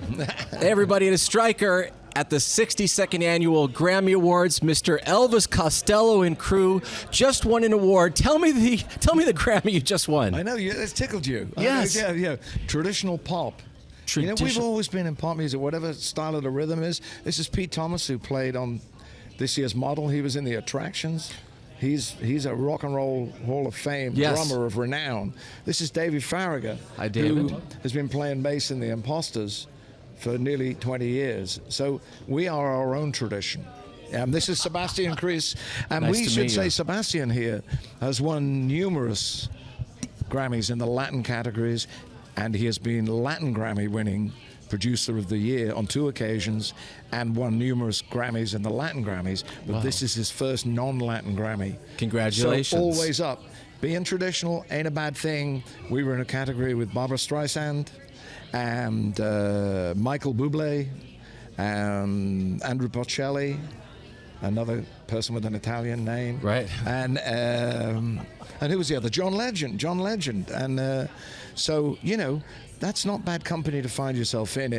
Hey everybody, it is Stryker at the 62nd Annual Grammy Awards. Mr. Elvis Costello and crew just won an award. Tell me the Grammy you just won. I know, it's tickled you. Yes. Yeah. Traditional pop. You know, we've always been in pop music, whatever style of the rhythm is. This is Pete Thomas, who played on this year's Model. He was in the Attractions. He's a Rock and Roll Hall of Fame drummer of renown. This is David Farragher, who has been playing bass in the Imposters for nearly 20 years. So we are our own tradition. This is Sebastian Chris, and nice we to should meet say you. Sebastian here has won numerous Grammys in the Latin categories, and he has been Latin Grammy winning Producer of the Year on 2 occasions and won numerous Grammys in the Latin Grammys, but this is his first non-Latin Grammy. Congratulations. So always up. Being traditional ain't a bad thing. We were in a category with Barbara Streisand and Michael Bublé, Andrew Bocelli, another person with an Italian name. Right. And who was the other? John Legend. And so, you know, that's not bad company to find yourself in.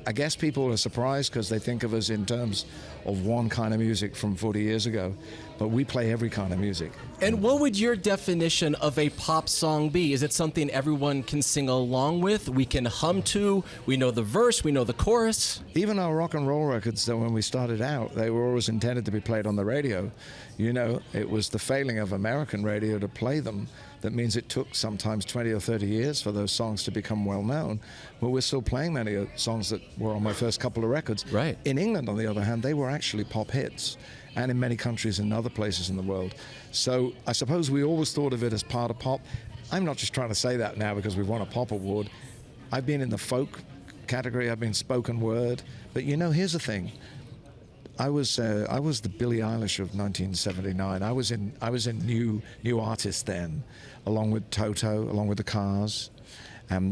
I guess people are surprised because they think of us in terms of one kind of music from 40 years ago, but we play every kind of music. And what would your definition of a pop song be? Is it something everyone can sing along with, we can hum to, we know the verse, we know the chorus? Even our rock and roll records, though, when we started out, they were always intended to be played on the radio. You know, it was the failing of American radio to play them. That means it took sometimes 20 or 30 years for those songs to become well known. But we're still playing many songs that were on my first couple of records. Right. In England, on the other hand, they were actually pop hits, and in many countries and other places in the world. So I suppose we always thought of it as part of pop. I'm not just trying to say that now because we've won a pop award. I've been in the folk category, I've been spoken word. But you know, here's the thing. I was the Billie Eilish of 1979. I was in new artists then, along with Toto, along with the Cars.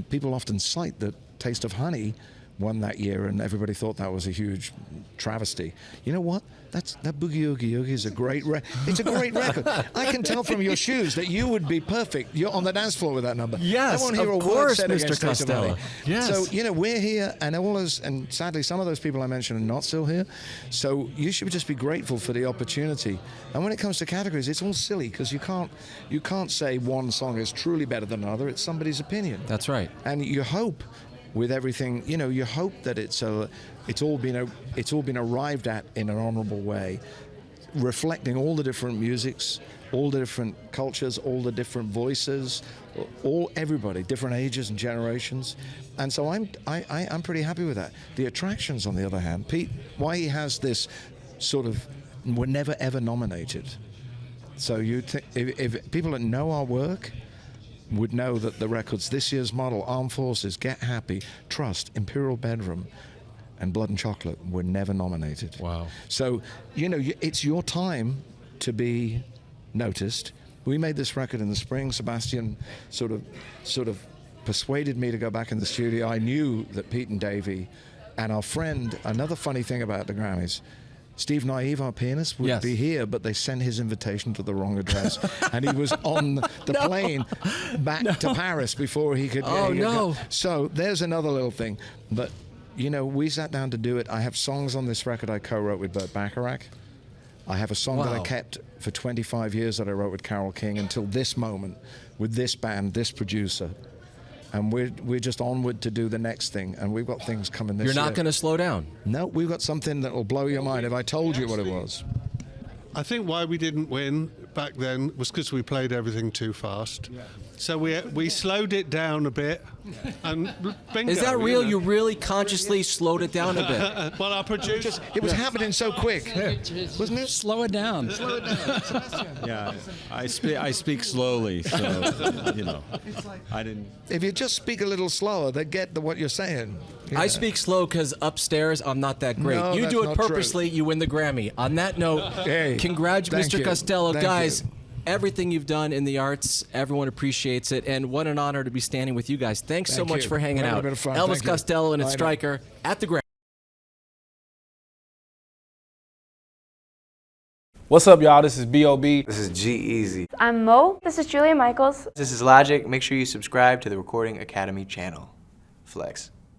People often cite that Taste of Honey won that year, and everybody thought that was a huge travesty. You know what? That Boogie Oogie Oogie is a great it's a great record. I can tell from your shoes that you would be perfect. You're on the dance floor with that number. Yes, I won't hear of a word course, said Mr. against Taste of Honey. Costello. Yes. So, you know, we're here, and all those, and sadly, some of those people I mentioned are not still here. So you should just be grateful for the opportunity. And when it comes to categories, it's all silly because you can't say one song is truly better than another. It's somebody's opinion. That's right. And you hope with everything, you know, you hope that it's all been arrived at in an honorable way, reflecting all the different musics, all the different cultures, all the different voices, everybody, different ages and generations. And so I'm pretty happy with that. The Attractions, on the other hand, Pete, why he has this sort of, we're never ever nominated. So you think if people that know our work would know that the records, this year's Model, Armed Forces, Get Happy, Trust, Imperial Bedroom, and Blood and Chocolate were never nominated. Wow. So, you know, it's your time to be noticed. We made this record in the spring. Sebastian sort of persuaded me to go back in the studio. I knew that Pete and Davey and our friend, another funny thing about the Grammys, Steve Naive, our pianist, would be here, but they sent his invitation to the wrong address. And he was on the plane back to Paris before he could... So there's another little thing. But, you know, we sat down to do it. I have songs on this record I co-wrote with Burt Bacharach. I have a song that I kept for 25 years that I wrote with Carole King until this moment with this band, this producer. And we're just onward to do the next thing, and we've got things coming this year. You're not going to slow down? No, we've got something that will blow your mind if I told you what it was. I think why we didn't win back then was because we played everything too fast. So we slowed it down a bit, and bingo. Is that real? You know. You really consciously slowed it down a bit? Well, our producer... It was happening so quick, wasn't it? Slow it down. Slow it down. Sebastian. Yeah, I speak slowly, so, you know, I didn't... If you just speak a little slower, they get what you're saying. Yeah. I speak slow because upstairs I'm not that great. No, you that's do it not purposely, true. you win the Grammy. On that note, Hey, congratulations, thank Mr. you. Costello. Thank Guys, you. everything you've done in the arts, everyone appreciates it, and what an honor to be standing with you guys. Thanks so Thank much you. for hanging We're having out. a bit of fun. Elvis Thank you. Costello and its I know. Stryker at the Grammy. What's up, y'all? This is B.O.B. This is G-Eazy. I'm Mo. This is Julia Michaels. This is Logic. Make sure you subscribe to the Recording Academy channel. Flex.